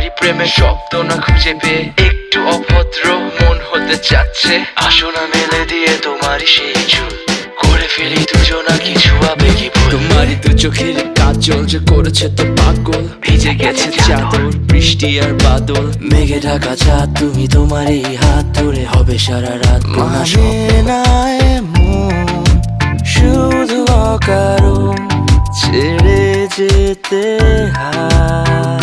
তোমারই প্রেমে শব্দ না খুঁজে পেয়ে একটু অভদ্র মন হতে চাচ্ছে। আসো না মেলে দিয়ে তোমারই সেই চুল, করে ফেলি দুজনা কিছু আবেগী ভুল। তোমারই দু চোখের কাজল যে করেছে তো পাগল, ভিজে গেছে চাদর বৃষ্টি আর বাদল। মেঘে ঢাকা চাঁদ তুমি তোমারই হাত ধরে হবে সারা রাত। মানে না এমন শুধু অকারণ ছেড়ে যেতে হয়।